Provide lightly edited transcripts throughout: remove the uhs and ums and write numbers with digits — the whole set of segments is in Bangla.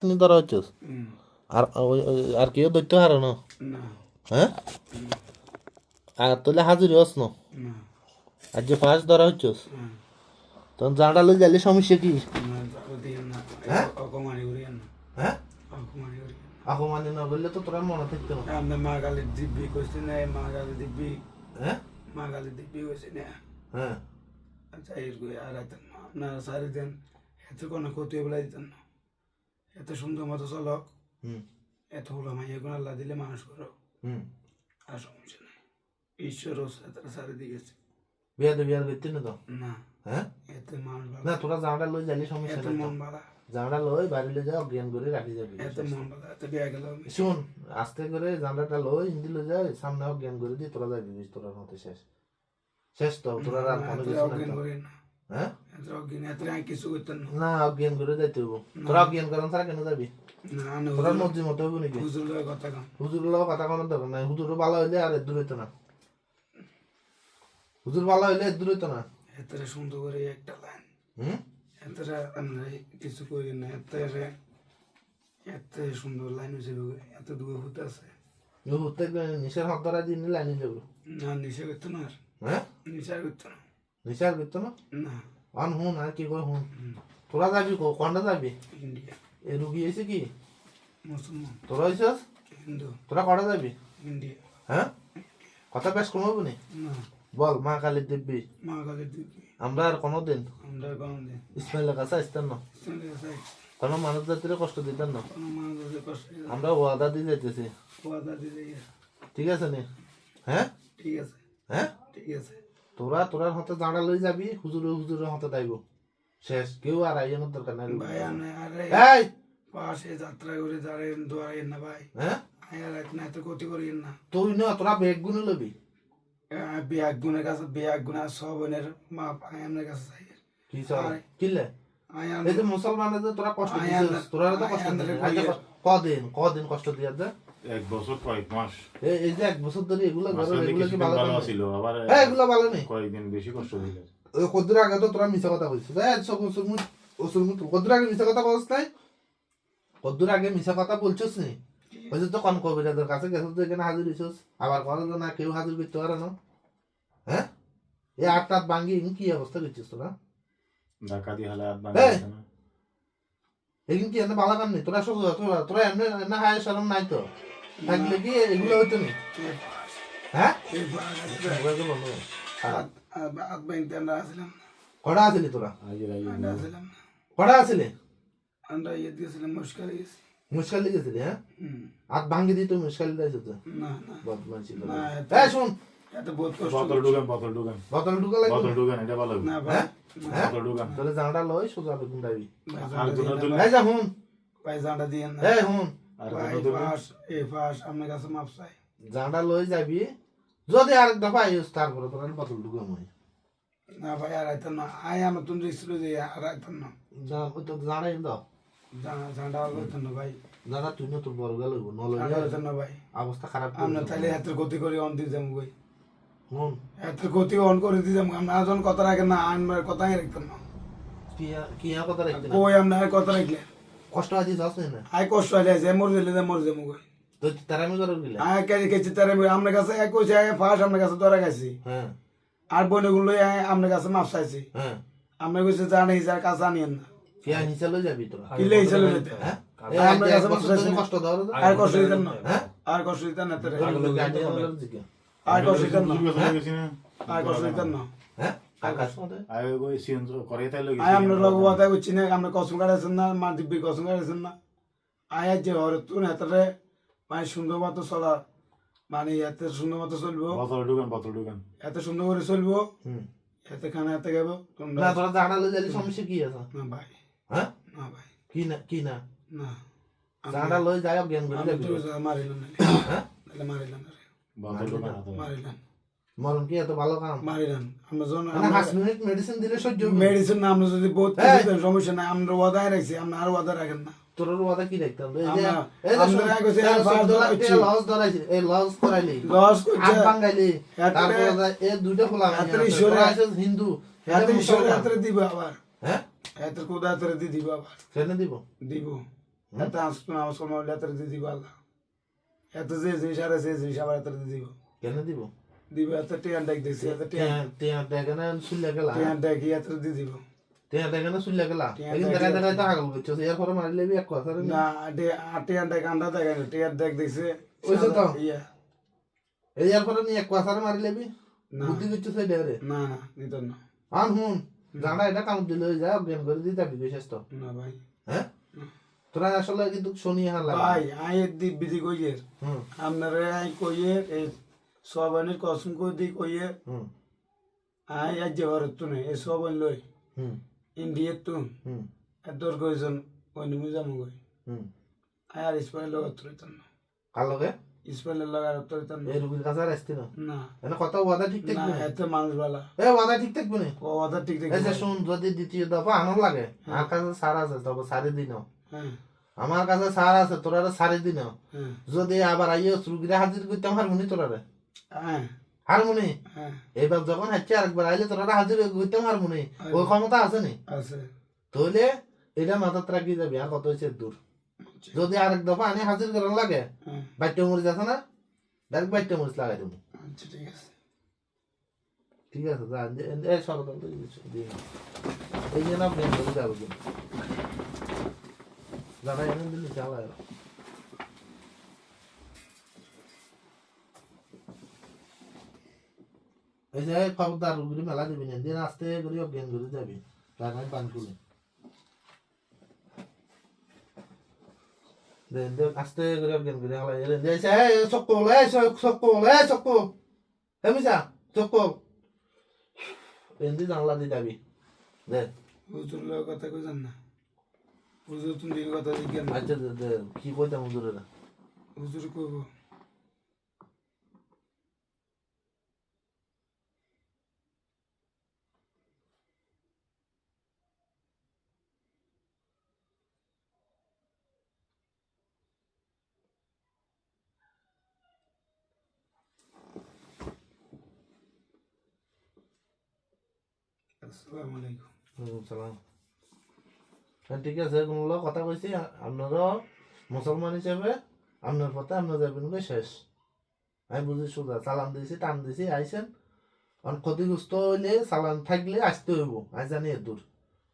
তুমি ধরা হচ্ছস আর আর কেউ ধরতে পারো না হ্যাঁ আর তোলে হাজিরি হস না আর যে ফার্স্ট ধরা হচ্ছস তখন জাঁটা লই যাইলে সমস্যা কি হ্যাঁ হ্যাঁ আহো মানে না বললে তো তোরা মনে থাকতো না আমরা মা কালীর দিব্যি কইছি না মা কালীর দিব্যি হ্যাঁ মা কালীর দিব্যি কইছি না হ্যাঁ আচ্ছা এরকম আর আপনার সারি দেন এত কোনো ক্ষতি বলে দিতেন না এত সুন্দর মতো চলক এত হলো মাইয়া গুণ আল্লাহ দিলে মানুষ করো আর সমস্যা নেই ঈশ্বর তারা সারি দিয়েছে বিয়া করতে না তো না হ্যাঁ এত মানুষ না তোরা জাঁটা লই যাইলে সমস্যা এত নেই মন বাড়া জাঁটা লই বাড়ি লই যা অজ্ঞান করে রাখি যাবি এত মন বাড়া এত বিয়া গেল শুন আস্তে করে জাঁটাটা লই হিন্দি লই যা সামনে অজ্ঞান করে দিয়ে তোরা যাবি তোরা মতে শেষ শেষ তো তোরা আর কোনো কিছু অজ্ঞান না করেন না হ্যাঁ এত অজ্ঞান এত আমি কিছু করতেন না না অজ্ঞান করে যাইতে হবো তোরা অজ্ঞান করেন ছাড়া কেন যাবি না না তোরা মর্জি মতো হবো নাকি হুজুর কথা কম হুজুর লোক কথা কোনো দরকার নাই হুজুরও ভালো হইলে আর দূর হইতো না হুজুর ভালো হইলে দূর হইতো না এতটা সুন্দর করে একটা লাইন হুম এতটা আমরা কিছু করি না এত সুন্দর লাইন হয়েছে এত দূরে হতে আছে হুতে নিশার হাত ধরা দিন লাইনে যাবো না নিশা করতো না আর হ্যাঁ নিশা করতো না নিশার করতো না না আন হুন আর কি কয় হুন তোরা যাবি কোনটা যাবি ইন্ডিয়া এ রুগী এসে কি মুসলমান তোরা হইছস হিন্দু তোরা কটা যাবি ইন্ডিয়া হ্যাঁ কথা বেশ কমাবো নি না বল মা কালীর দিব্যি মা কালীর দিকে আমরা আর কোনোদিন আমরা কোনো দিন ইসমাইলের কাছে আসতাম না কোনো মানুষ জাতির কষ্ট দিতেন না কোনো মানুষের কষ্ট আমরা ওয়াদা দিয়ে যাইতেছি ওয়াদা দিলে ঠিক আছে নি হ্যাঁ ঠিক আছে হ্যাঁ ঠিক আছে তোরার হাতে জাঁড়া লই যাবি হুজুরের হাতে দাইব শেষ কেউ আর আইনের দরকার নাই ভাই আমি আরে এই পাশে যাত্রা করে দাঁড়ায় দোয়ারেন না ভাই হ্যাঁ আর এক না এত ক্ষতি করিয়েন না তুই না তোরা বেগ গুনে লবি বিয়াক গুণের কাছে বিয়াক গুণা সব বোনের মা আয়ানের কাছে চাই কি সব কিলে আয়ান এই যে মুসলমানের যে তোরা কষ্ট দিছিস তোরা তো কষ্ট দিছিস কদিন কষ্ট দিয়া দে 1 বছর কয়েক মাস এই যে 1 বছর ধরে এগুলো মাসে এগুলো কি ভালো ভালো ছিল আবার এগুলো ভালো নেই কয়েকদিন বেশি কষ্ট দিল ওই কদ্দুর আগে তো তোরা মিছা কথা বলছিস কদ্দুর আগে মিছা কথা বলছিস নাই কদ্দুর আগে মিছা কথা বলছিস নি ওই যে তো কন কবিরাদের কাছে গেছিস তো এখানে হাজির হইছিস আবার করে না কেউ হাজির করতে পারে না হ্যাঁ এই আটটা ভাঙ্গি কি অবস্থা করছিস তোরা ঢাকা দিয়ে হালে হাত এই! বাঁধা না এখানে কি এনে ভালো কাম নেই তোরা সব তোরা এমনি না হায় শরম নাই তো থাকলে কি এগুলো হইতো নি হ্যাঁ এগুলো বলো। আর হাত বাইতে আমরা আসলাম কটা আসলি তোরা আগে আমরা আসলাম কটা আসলি আমরা ইয়ে দিয়েছিলাম মুশকিল গেছি মুশকিল লিখেছিলি হ্যাঁ হাত ভাঙ্গি দিই তো মুশকিল দিয়েছে তো না না বদমাইশি ছিল না, এই শুন এত বহুত কষ্ট বোতল ঢুকান বোতল ঢুকা লাগবে বোতল ঢুকান এটা ভালো না ভাই হ্যাঁ বোতল ঢুকান তাহলে জানাটা লই সোজা বেগুন দাবি আর দুটো তুলে এই যা হুন ভাই জানটা দিয়ে না এই হুন আর ভাই দুটো তুলে ফাঁস এই ফাঁস আপনার কাছে মাপ চাই জানাটা লই যাবি যদি আরেক দফা আইস তারপরে তোর বোতল ঢুকা মই না ভাই আর আইতাম না আই আমার তুমি রিস্ক যে আর আইতাম না তো জানাই দাও জানটা আর করতাম না ভাই জানা তুই না তোর বড় গেল নলই জানটা করতাম না ভাই অবস্থা খারাপ আমরা তাহলে এত ক্ষতি করে অন দিয়ে যাবো ভাই হুন এত ক্ষতি অন করে দিয়ে যাবো আমরা যখন কথা রাখেন না আনবার কথাই রাখতাম না কি কথা রাখতে না কই আমরা আর কথা রাখলে কষ্ট আছিস আস না আই কষ্ট হলে আছে মরে দিলে মরে যাবো কই তো তারামি করে গেলে আয় কেজি কেজি তার আপনার কাছে এক কইছে ফার্স্ট আপনার কাছে ধরা গেছি হ্যাঁ আর বোনগুলো আপনার কাছে মাপ চাইছি হ্যাঁ আমরা কইছে জানি যার কাছে আনিয়েন না কি হিসাব লই যাবি তোরা কিলে হিসাবে নিতে হ্যাঁ আমরা কাছে মাপ চাইছি কষ্ট দাও আর কষ্ট দিতেন না হ্যাঁ আর কষ্ট দিতেন না তোরে হ্যাঁ আর কষ্ট দিতেন না কথা গেছি না আর কষ্ট দিতেন না হ্যাঁ আকাশ মধ্যে আয় ওই সিন করে তাই লাগি আয় আমরা লোক কথা কইছি না আমরা কসম কাটাছেন না মা দিব্যি কসম কাটাছেন না আয় যে হরে তুই এতরে মানে সুন্দর মতো চলা মানে এত সুন্দর মতো চলবো বোতল ঢুকান এত সুন্দর করে চলবো হুম এত খানা এত গাবো না তোমরা তোরা জানা লই যালি সমস্যা কি আছে না ভাই হ্যাঁ না ভাই কি না না জানা লই যাই জ্ঞান করে যাবি মারিলাম হ্যাঁ নাহলে মারিলাম বোতল ঢুকান মারিলাম মরণ কি এত ভালো কাম মারিলাম আমরা যখন মানে 5 মিনিট মেডিসিন দিলে সহ্য হবে মেডিসিন না আমরা যদি বহুত এই! সমস্যা নাই আমরা ওয়াদায় রাখছি আমরা আর ওয়াদা রাখেন না তোর ওয়াদা কি রাখতাম এই যে আমরা- এই যে আমরা কইছি, আর ফার্স্ট $100 হচ্ছে। লস ধরাইছি এই লস করাইলি লস আট বাঙ্গাইলি এত- তারপরে এই দুইটা ফলা এত ঈশ্বরে- হিন্দু এত ঈশ্বর এত দিব আবার হ্যাঁ এত কোদা এত দি দিব আবার সেটা দিব দিব এত আসতো নামাজ কর্ম হলে এত দিয়ে দিব আল্লাহ এত যে জিনিস আর আছে জিনিস আবার এত দিয়ে দিব কেন দিব দিব এত টিয়ান ডাক দিছি এত টিয়ান টিয়া টাকা না সুল্লা গেলা টিয়ান ডাকি এত দিয়ে দিব টিয়া টাকা না সুল্লা গেলা টিয়া এই টাকা- দেখা দেখা তো আগল করছো এরপরে মারলে বি এক কথা রে না টিয়ান ডাক আন্ডা দেখেন টিয়ান ডাক দিছে ওইসব তো। ইয়া এই এরপরে নি এক কথা মারলে বি না বুদ্ধি করছো সেটা রে না না নিত না আন হুন জানা এটা কাম দিলে যা জ্ঞান করে দিতে যাবি বিশেষ তো না ভাই হ্যাঁ তোরা আসলে কিন্তু শুনি হার লাগে ভাই আই দিক বিধি কইয়ের হুম আপনারে আই কইয়ের এই সবানের কসম কই দি কইয়ের হুম আই আজ যে ভারত তুনে এই সবান লই হুম ইন্ডিয়ার তুন হুম এদর কইজন ওই নিমু যামু কই হুম আই আর ইসমাইল লগত তুইতাম না কার লগে ইসমাইলের লাগার তুইতাম এই রুগীর কাছে আর আসতি না না এনে কথা ওয়াদা ঠিক না থাকবে না এত মানুষ বালা এ ওয়াদা ঠিক থাকবে না ও কথা ঠিক ঠিক এই যে শুন যদি দ্বিতীয় দফা আনন্দ লাগে আমার কাছে সার আছে তবে সারি দিন হ্যাঁ আমার কাছে সার আছে তোরা সারি দিন হ্যাঁ যদি আবার আইও রুগীরা হাজির করতাম হারমোনি তোরা হ্যাঁ হারমোনি হ্যাঁ এবার যখন হচ্ছে আরেকবার আইলে তোরা হাজির করতাম হারমোনি ওই ক্ষমতা আছে নি আছে তাহলে এটা মাথাত রাখি যাবি আর কত হয়েছে দূর যদি আরেক দফা আনি হাজির করার লাগে হ্যাঁ বাইটে মরিচ আছে না ডাইরেক্ট বাইটে মরিচ লাগাই দেবো আচ্ছা ঠিক আছে ঠিক আছে যা এই সরকার এই যে না বেন করে যাবো যারা এনে দিলে চালায় এই যে খবরদার রুগী মেলা দিবি না দিন আস্তে করে অজ্ঞান করে যাবি টাকায় পান খুলে আস্তে করে অজ্ঞান করে হলাই দিয়েছে সকল সকল মিশা সকল এমনি জানলা দিয়ে যাবি দে হুজুর লোক কথা কইছেন না হুজুর তুমি এই কথা জিজ্ঞেস না আচ্ছা দে কি কইতাম হুজুরেরা হুজুর কইব আসসালামু আলাইকুম সালাম ঠিক আছে কোনগুলো কথা কইছি আপনারও মুসলমান হিসেবে আপনার পথে আপনার যাবেন গো শেষ আমি বুঝি সোজা সালাম দিয়েছি টান দিয়েছি আইসেন কারণ ক্ষতিগ্রস্ত হইলে সালাম থাকলে আসতে হইব আই জানি এর দূর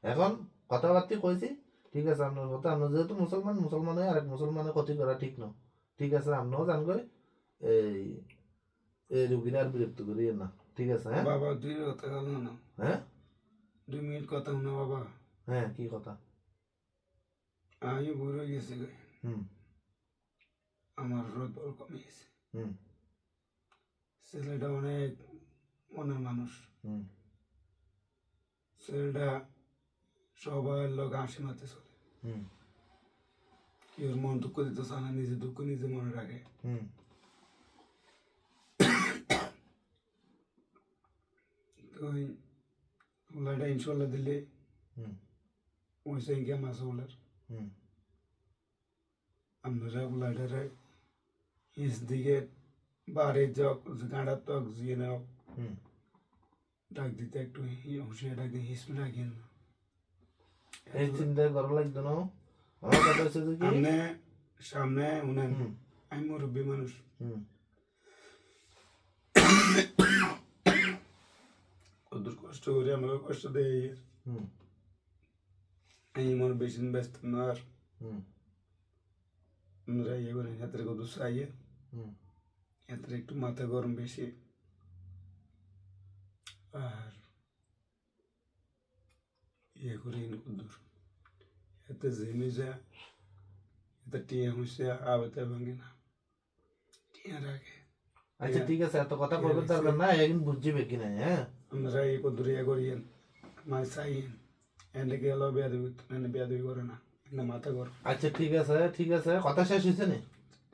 এখন কথাবার্তা কইছি ঠিক আছে আপনার পথে আপনার যেহেতু মুসলমান মুসলমান হয়ে আরেক মুসলমানের ক্ষতি করা ঠিক না ঠিক আছে আপনিও জান গই এই রুগীরা আর বিরক্ত করি না ঠিক আছে হ্যাঁ বাবা দুই কথা বলো না হ্যাঁ 2 মিনিট কথা না বাবা হ্যাঁ কি কথা আমি বুড়ো হয়ে গেছি গে। হুম আমার রোদ বল কমে গেছে হুম ছেলেটা অনেক মনের মানুষ হুম ছেলেটা সবার লোক হাসি মারতে চলে হুম কেউ মন দুঃখ দিতে চায় না নিজে দুঃখ নিজে মনে রাখে হুম তো ওই ওলাটা ইনশাল্লাহ দিলে হুম ওই সংখ্যা মাস ওলার হুম আমরা ওলাটারে হিস দিকে বাড়ির যাক গাঁড়ার তক জিয়ে নাও হুম ডাক দিতে একটু হুঁশিয়ার ডাক দিয়ে হিসমি রাখেন না এই চিন্তা করা লাগতো না আমার কথা হচ্ছে যে কি সামনে সামনে উনেন হুম আমি মুরব্বী মানুষ হুম কত কষ্ট করে আমাকে কষ্ট দেয় হুম আমি মনে বেশি ব্যস্ত না আর হুম আমরা ইয়ে করেন হাতের কত চাইয়ে হুম হাতের একটু মাথা গরম বেশি আর ইয়ে করি দূর এতে জেমে যা এতে টিয়া হচ্ছে আবাতে ভাঙে না টিয়া রাখে আচ্ছা ঠিক আছে এত কথা বলবেন দরকার না একদিন বুঝিবে কি না হ্যাঁ আমরা এই কদ্দুর ইয়ে করিয়েন মাছ চাইয়েন এনে গেল বেয়াদবি এনে বেয়াদবি করে না এনে মাথা গরম আচ্ছা ঠিক আছে কথা শেষ হয়েছে নি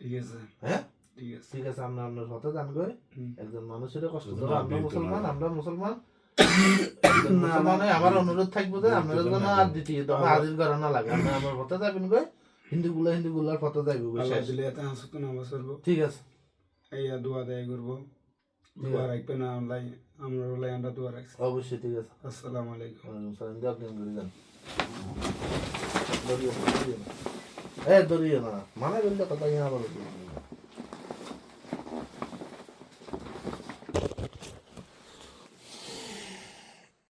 ঠিক আছে হ্যাঁ ঠিক আছে ঠিক আছে আমরা আপনার কথা জানবো হুম। একজন মানুষের কষ্ট শুধু দেবো আমরা আপনি মুসলমান তো আমরা মুসলমান মুসলমান হয়ে আমার অনুরোধ থাকবো যে আপনারা যেন আর দ্বিতীয় দফা হাজির করা না লাগে আমরা আমার পথে যাবেন গো হিন্দুগুলার পথে যাইব গো আল্লাহ শেষ। দিলে এত হাসুক নামাজ পড়বো ঠিক আছে এই দোয়া দেয় করবো দোয়া রাখবে না আমরা ওলাই আমরা দোয়া রাখছি অবশ্যই ঠিক আছে আসসালামু আলাইকুম ওয়ালাইকুম সালাম দিয়ে আপনি করে যান এ ধরিও না, মানা করলে কথা ইয়া বলো।